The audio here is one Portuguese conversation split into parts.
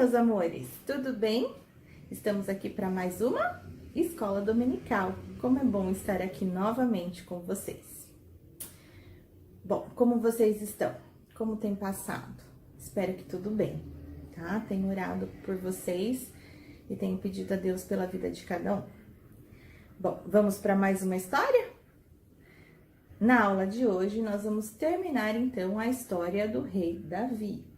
meus amores, tudo bem? Estamos aqui para mais uma Escola Dominical. Como é bom estar aqui novamente com vocês. Bom, como vocês estão? Como tem passado? Espero que tudo bem, tá? Tenho orado por vocês e tenho pedido a Deus pela vida de cada um. Bom, vamos para mais uma história? Na aula de hoje, nós vamos terminar então a história do rei Davi.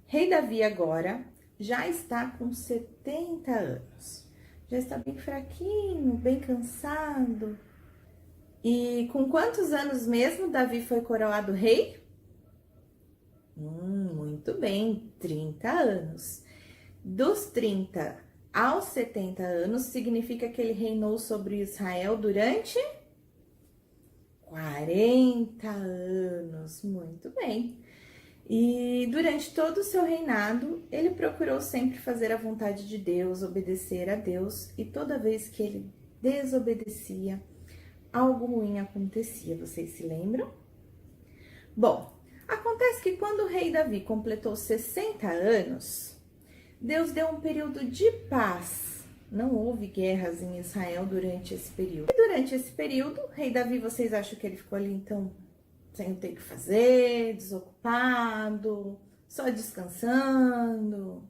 Rei Davi agora já está com 70 anos. Já está bem fraquinho, bem cansado. E com quantos anos mesmo Davi foi coroado rei? Muito bem, 30 anos. Dos 30 aos 70 anos, significa que ele reinou sobre Israel durante 40 anos. Muito bem. E durante todo o seu reinado, ele procurou sempre fazer a vontade de Deus, obedecer a Deus, e toda vez que ele desobedecia, algo ruim acontecia. Vocês se lembram? Bom, acontece que quando o rei Davi completou 60 anos, Deus deu um período de paz. Não houve guerras em Israel durante esse período. E durante esse período, o rei Davi, vocês acham que ele ficou ali então sem ter que fazer, desocupado, só descansando?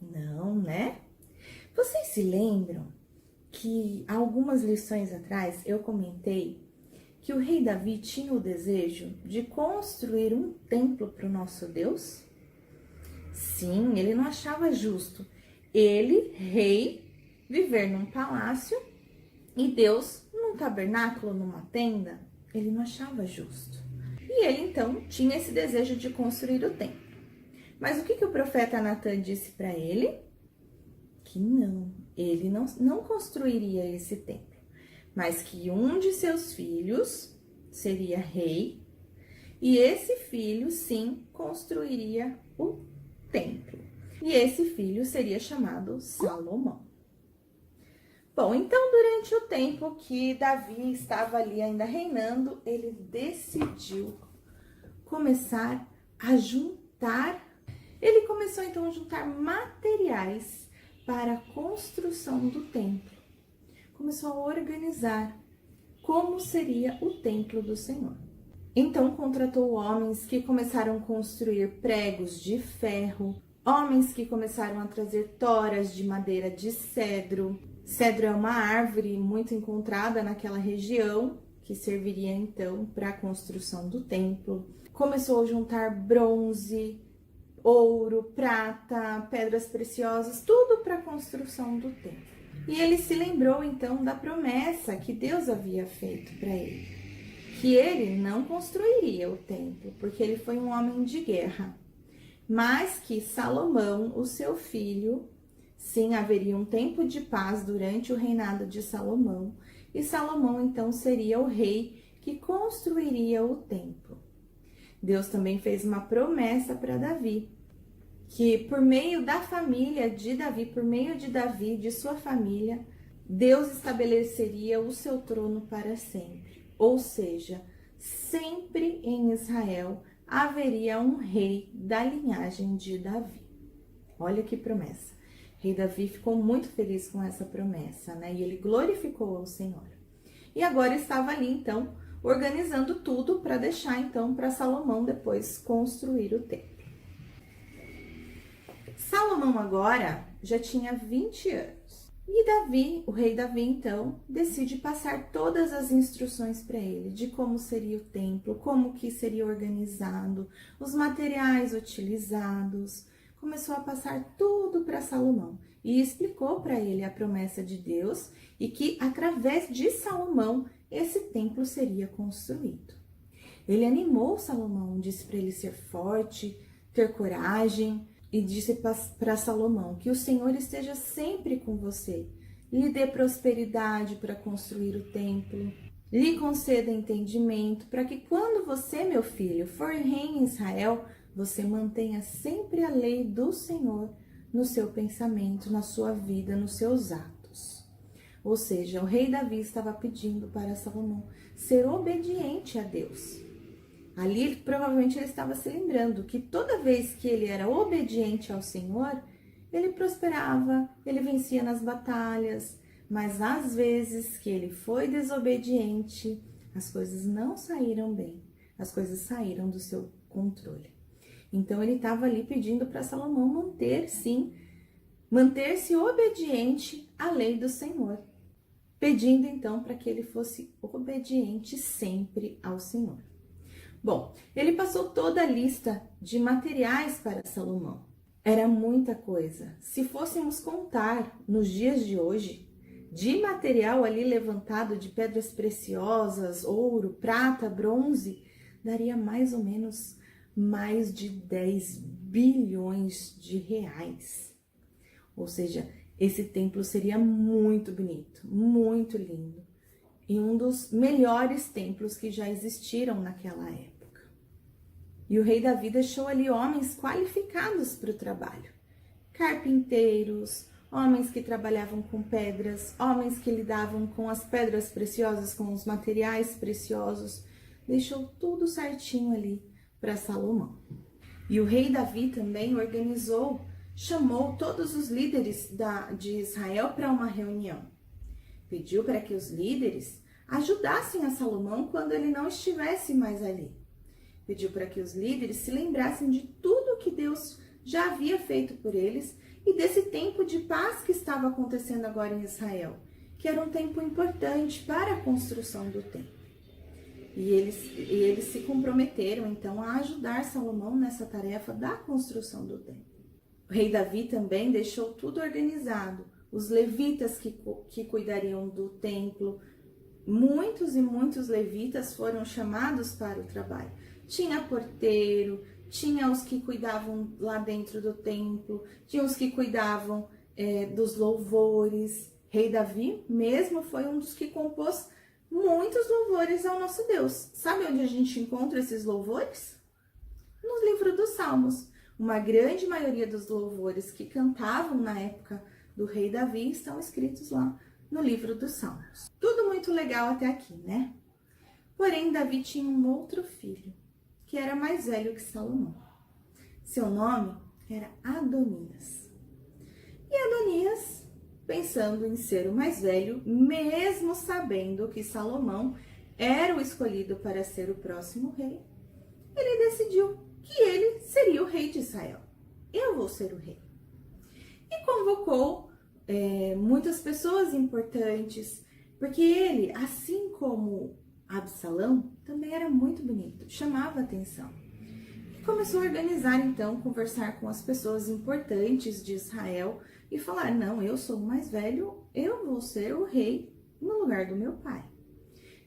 Não, né? Vocês se lembram que algumas lições atrás eu comentei que o rei Davi tinha o desejo de construir um templo para o nosso Deus? Sim, ele não achava justo ele, rei, viver num palácio e Deus num tabernáculo, numa tenda. Ele não achava justo. E ele, então, tinha esse desejo de construir o templo. Mas o que o profeta Natan disse para ele? Que ele não construiria esse templo, mas que um de seus filhos seria rei, e esse filho, sim, construiria o templo. E esse filho seria chamado Salomão. Bom, então durante o tempo que Davi estava ali ainda reinando, ele decidiu começar a juntar. Ele começou então a juntar materiais para a construção do templo. Começou a organizar como seria o templo do Senhor. Então contratou homens que começaram a construir pregos de ferro, homens que começaram a trazer toras de madeira de cedro. Cedro é uma árvore muito encontrada naquela região, que serviria então para a construção do templo. Começou a juntar bronze, ouro, prata, pedras preciosas, tudo para a construção do templo. E ele se lembrou então da promessa que Deus havia feito para ele, que ele não construiria o templo, porque ele foi um homem de guerra, mas que Salomão, o seu filho, sim, haveria um tempo de paz durante o reinado de Salomão, e Salomão então seria o rei que construiria o templo. Deus também fez uma promessa para Davi, que por meio da família de Davi, por meio de Davi, de sua família, Deus estabeleceria o seu trono para sempre. Ou seja, sempre em Israel haveria um rei da linhagem de Davi. Olha que promessa. O rei Davi ficou muito feliz com essa promessa, né? E ele glorificou ao Senhor. E agora estava ali, então, organizando tudo para deixar, então, para Salomão depois construir o templo. Salomão agora já tinha 20 anos. E Davi, o rei Davi, então, decide passar todas as instruções para ele de como seria o templo, como que seria organizado, os materiais utilizados. Começou a passar tudo para Salomão e explicou para ele a promessa de Deus e que através de Salomão esse templo seria construído. Ele animou Salomão, disse para ele ser forte, ter coragem e disse para Salomão que o Senhor esteja sempre com você, lhe dê prosperidade para construir o templo, lhe conceda entendimento para que quando você, meu filho, for rei em Israel, você mantenha sempre a lei do Senhor no seu pensamento, na sua vida, nos seus atos. Ou seja, o rei Davi estava pedindo para Salomão ser obediente a Deus. Ali, provavelmente, ele estava se lembrando que toda vez que ele era obediente ao Senhor, ele prosperava, ele vencia nas batalhas, mas às vezes que ele foi desobediente, as coisas não saíram bem, as coisas saíram do seu controle. Então ele estava ali pedindo para Salomão manter-se obediente à lei do Senhor, pedindo então para que ele fosse obediente sempre ao Senhor. Bom, ele passou toda a lista de materiais para Salomão. Era muita coisa. Se fôssemos contar nos dias de hoje, de material ali levantado de pedras preciosas, ouro, prata, bronze, daria mais ou menos mais de 10 bilhões de reais. Ou seja, esse templo seria muito bonito, muito lindo. E um dos melhores templos que já existiram naquela época. E o rei Davi deixou ali homens qualificados para o trabalho. Carpinteiros, homens que trabalhavam com pedras, homens que lidavam com as pedras preciosas, com os materiais preciosos. Deixou tudo certinho ali para Salomão. E o rei Davi também chamou todos os líderes de Israel para uma reunião. Pediu para que os líderes ajudassem a Salomão quando ele não estivesse mais ali. Pediu para que os líderes se lembrassem de tudo que Deus já havia feito por eles e desse tempo de paz que estava acontecendo agora em Israel, que era um tempo importante para a construção do templo. E eles se comprometeram, então, a ajudar Salomão nessa tarefa da construção do templo. O rei Davi também deixou tudo organizado. Os levitas que cuidariam do templo, muitos e muitos levitas foram chamados para o trabalho. Tinha porteiro, tinha os que cuidavam lá dentro do templo, tinha os que cuidavam dos louvores. Rei Davi mesmo foi um dos que compôs muitos louvores ao nosso Deus. Sabe onde a gente encontra esses louvores? No livro dos Salmos. Uma grande maioria dos louvores que cantavam na época do rei Davi estão escritos lá no livro dos Salmos. Tudo muito legal até aqui, né? Porém, Davi tinha um outro filho, que era mais velho que Salomão. Seu nome era Adonias. E Adonias, pensando em ser o mais velho, mesmo sabendo que Salomão era o escolhido para ser o próximo rei, ele decidiu que ele seria o rei de Israel. Eu vou ser o rei. E convocou muitas pessoas importantes, porque ele, assim como Absalão, também era muito bonito, chamava atenção. E começou a organizar, então, conversar com as pessoas importantes de Israel e falar, não, eu sou o mais velho, eu vou ser o rei no lugar do meu pai.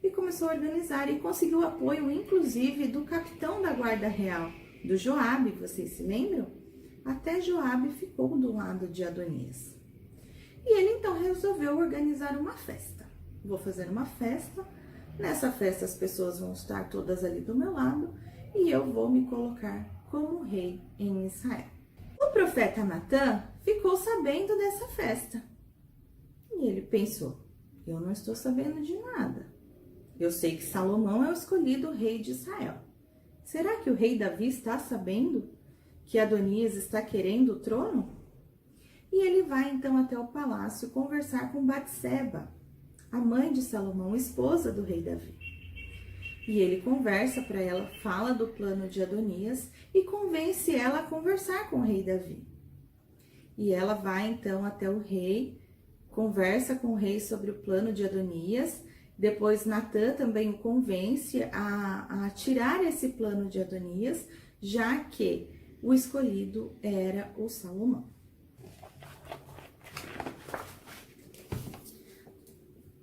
E começou a organizar e conseguiu apoio, inclusive, do capitão da guarda real, do Joabe, vocês se lembram? Até Joabe ficou do lado de Adonias. E ele, então, resolveu organizar uma festa. Vou fazer uma festa. Nessa festa as pessoas vão estar todas ali do meu lado e eu vou me colocar como rei em Israel. O profeta Natã ficou sabendo dessa festa e ele pensou, eu não estou sabendo de nada. Eu sei que Salomão é o escolhido rei de Israel. Será que o rei Davi está sabendo que Adonias está querendo o trono? E ele vai então até o palácio conversar com Batseba, a mãe de Salomão, esposa do rei Davi. E ele conversa para ela, fala do plano de Adonias e convence ela a conversar com o rei Davi. E ela vai então até o rei, conversa com o rei sobre o plano de Adonias. Depois Natã também o convence a tirar esse plano de Adonias, já que o escolhido era o Salomão.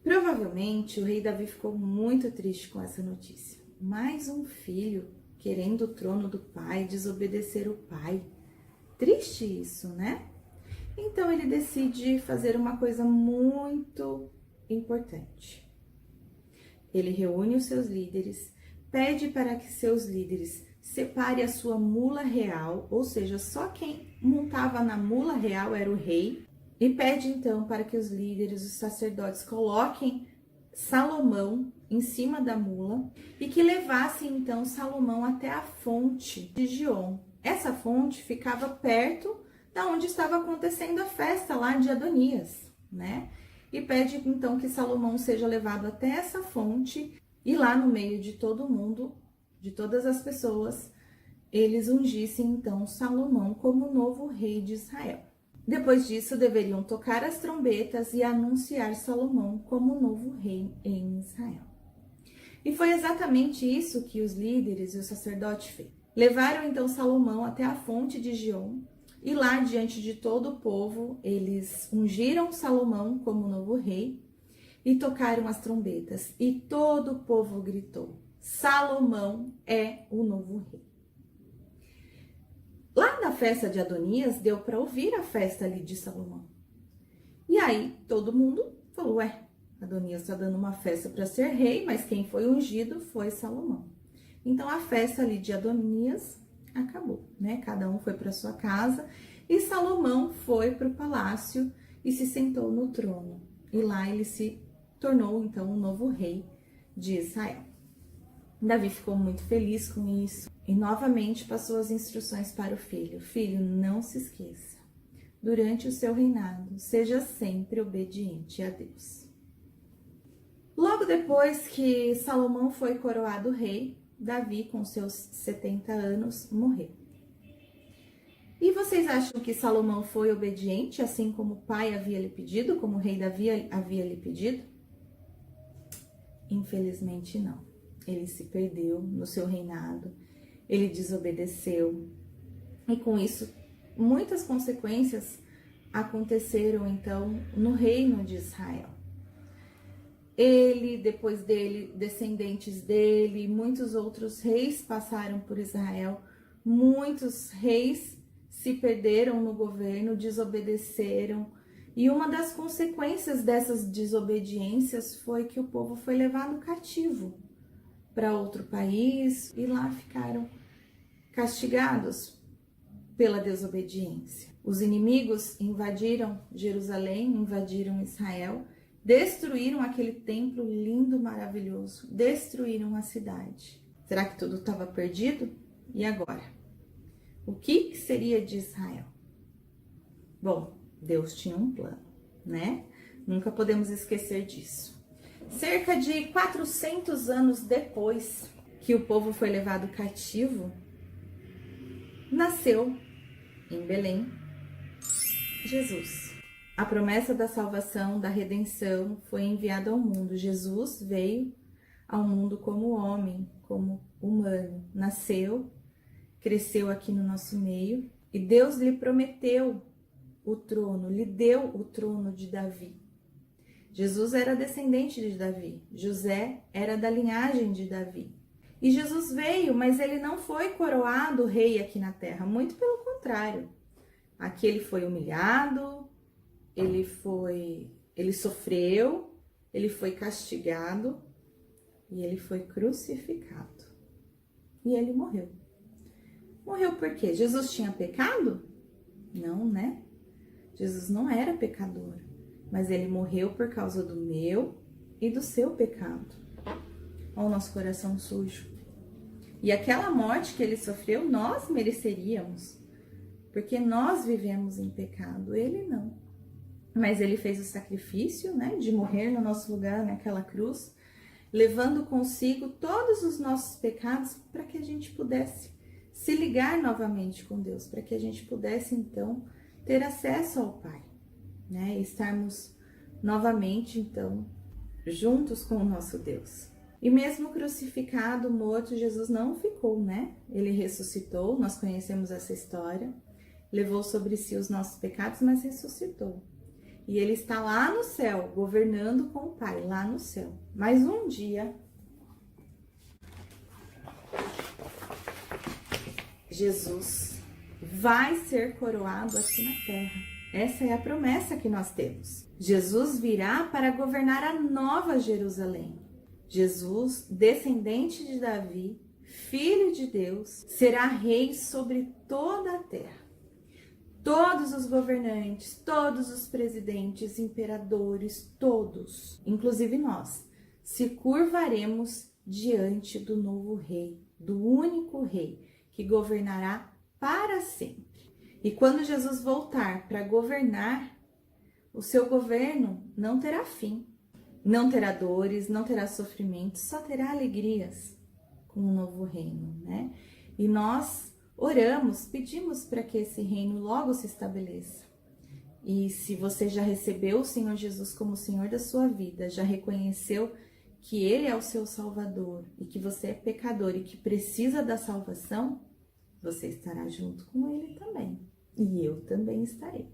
Provavelmente o rei Davi ficou muito triste com essa notícia. Mais um filho querendo o trono do pai, desobedecer o pai. Triste isso, né? Então ele decide fazer uma coisa muito importante. Ele reúne os seus líderes, pede para que seus líderes separem a sua mula real, ou seja, só quem montava na mula real era o rei, e pede então para que os líderes, os sacerdotes, coloquem Salomão em cima da mula e que levasse então Salomão até a fonte de Gion. Essa fonte ficava perto da onde estava acontecendo a festa lá de Adonias, né? E pede então que Salomão seja levado até essa fonte e lá no meio de todo mundo, de todas as pessoas, eles ungissem então Salomão como novo rei de Israel. Depois disso, deveriam tocar as trombetas e anunciar Salomão como novo rei em Israel. E foi exatamente isso que os líderes e o sacerdote fez. Levaram então Salomão até a fonte de Gion, e lá diante de todo o povo, eles ungiram Salomão como novo rei e tocaram as trombetas. E todo o povo gritou: Salomão é o novo rei. Lá na festa de Adonias, deu para ouvir a festa ali de Salomão. E aí todo mundo falou: ué, Adonias está dando uma festa para ser rei, mas quem foi ungido foi Salomão. Então a festa ali de Adonias acabou, né? Cada um foi para sua casa e Salomão foi para o palácio e se sentou no trono. E lá ele se tornou então o novo rei de Israel. Davi ficou muito feliz com isso e novamente passou as instruções para o filho: filho, não se esqueça, durante o seu reinado, seja sempre obediente a Deus. Logo depois que Salomão foi coroado rei, Davi, com seus 70 anos, morreu. E vocês acham que Salomão foi obediente, assim como o pai havia lhe pedido, como o rei Davi havia lhe pedido? Infelizmente não. Ele se perdeu no seu reinado, ele desobedeceu. E com isso, muitas consequências aconteceram então no reino de Israel. Ele, depois dele, descendentes dele, muitos outros reis passaram por Israel. Muitos reis se perderam no governo, desobedeceram. E uma das consequências dessas desobediências foi que o povo foi levado cativo para outro país e lá ficaram castigados pela desobediência. Os inimigos invadiram Jerusalém, invadiram Israel, destruíram aquele templo lindo, maravilhoso, destruíram a cidade. Será que tudo estava perdido? E agora? O que seria de Israel? Bom, Deus tinha um plano, né? Nunca podemos esquecer disso. Cerca de 400 anos depois que o povo foi levado cativo, nasceu em Belém Jesus. A promessa da salvação, da redenção foi enviada ao mundo. Jesus veio ao mundo como homem, como humano. Nasceu, cresceu aqui no nosso meio e Deus lhe prometeu o trono, lhe deu o trono de Davi. Jesus era descendente de Davi, José era da linhagem de Davi. E Jesus veio, mas ele não foi coroado rei aqui na terra, muito pelo contrário. Aqui ele foi humilhado, ele sofreu, ele foi castigado e ele foi crucificado. E ele morreu. Morreu por quê? Jesus tinha pecado? Não, né? Jesus não era pecador, mas ele morreu por causa do meu e do seu pecado. Olha o nosso coração sujo. E aquela morte que ele sofreu, nós mereceríamos, porque nós vivemos em pecado, ele não. Mas ele fez o sacrifício, né, de morrer no nosso lugar naquela cruz, levando consigo todos os nossos pecados para que a gente pudesse se ligar novamente com Deus, para que a gente pudesse então ter acesso ao Pai, né, e estarmos novamente então juntos com o nosso Deus. E mesmo crucificado, morto, Jesus não ficou, né? Ele ressuscitou, nós conhecemos essa história, levou sobre si os nossos pecados, mas ressuscitou. E ele está lá no céu, governando com o Pai, lá no céu. Mas um dia, Jesus vai ser coroado aqui na terra. Essa é a promessa que nós temos. Jesus virá para governar a nova Jerusalém. Jesus, descendente de Davi, filho de Deus, será rei sobre toda a terra. Todos os governantes, todos os presidentes, imperadores, todos, inclusive nós, se curvaremos diante do novo rei, do único rei que governará para sempre. E quando Jesus voltar para governar, o seu governo não terá fim, não terá dores, não terá sofrimentos, só terá alegrias com o novo reino, né? E nós oramos, pedimos para que esse reino logo se estabeleça. E se você já recebeu o Senhor Jesus como Senhor da sua vida, já reconheceu que Ele é o seu Salvador e que você é pecador e que precisa da salvação, você estará junto com Ele também. E eu também estarei.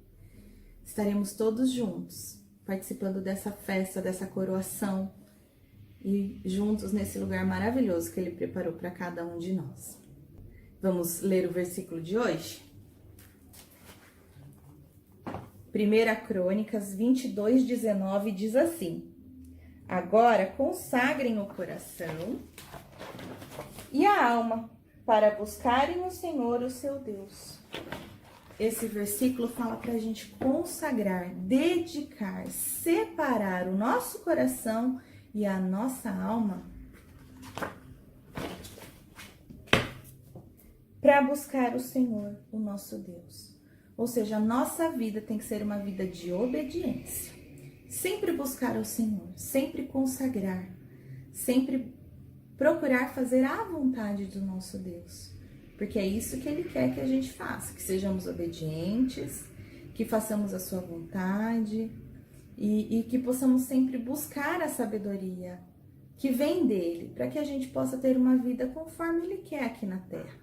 Estaremos todos juntos, participando dessa festa, dessa coroação e juntos nesse lugar maravilhoso que Ele preparou para cada um de nós. Vamos ler o versículo de hoje? 1 Crônicas 22:19 diz assim: agora consagrem o coração e a alma para buscarem o Senhor, o seu Deus. Esse versículo fala para a gente consagrar, dedicar, separar o nosso coração e a nossa alma para buscar o Senhor, o nosso Deus. Ou seja, a nossa vida tem que ser uma vida de obediência. Sempre buscar o Senhor, sempre consagrar, sempre procurar fazer a vontade do nosso Deus. Porque é isso que Ele quer que a gente faça, que sejamos obedientes, que façamos a sua vontade e que possamos sempre buscar a sabedoria que vem dEle, para que a gente possa ter uma vida conforme Ele quer aqui na Terra.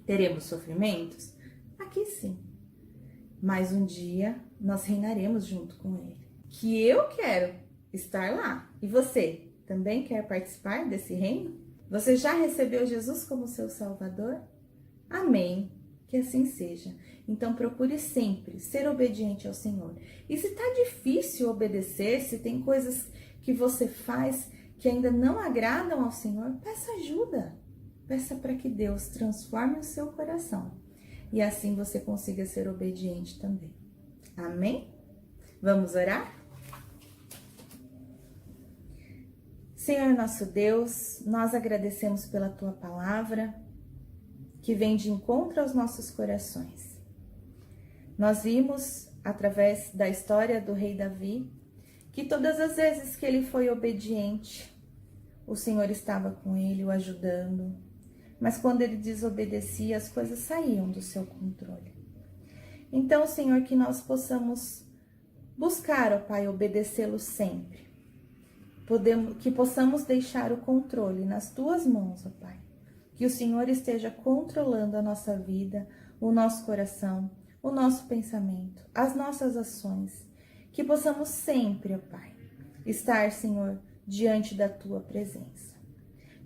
Teremos sofrimentos? Aqui sim. Mas um dia nós reinaremos junto com Ele. Que eu quero estar lá. E você também quer participar desse reino? Você já recebeu Jesus como seu Salvador? Amém. Que assim seja. Então procure sempre ser obediente ao Senhor. E se está difícil obedecer, se tem coisas que você faz que ainda não agradam ao Senhor, peça ajuda. Peça para que Deus transforme o seu coração. E assim você consiga ser obediente também. Amém? Vamos orar? Senhor nosso Deus, nós agradecemos pela Tua palavra, que vem de encontro aos nossos corações. Nós vimos, através da história do rei Davi, que todas as vezes que ele foi obediente, o Senhor estava com ele, o ajudando. Mas quando ele desobedecia, as coisas saíam do seu controle. Então, Senhor, que nós possamos buscar, ó Pai, obedecê-lo sempre. Que possamos deixar o controle nas Tuas mãos, ó Pai. Que o Senhor esteja controlando a nossa vida, o nosso coração, o nosso pensamento, as nossas ações. Que possamos sempre, ó Pai, estar, Senhor, diante da Tua presença.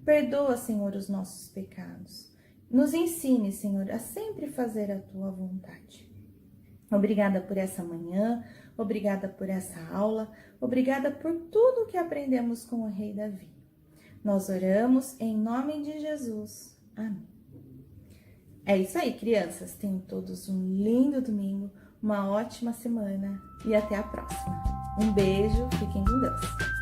Perdoa, Senhor, os nossos pecados. Nos ensine, Senhor, a sempre fazer a Tua vontade. Obrigada por essa manhã, obrigada por essa aula, obrigada por tudo que aprendemos com o rei Davi. Nós oramos em nome de Jesus. Amém. É isso aí, crianças. Tenham todos um lindo domingo, uma ótima semana e até a próxima. Um beijo, fiquem com Deus.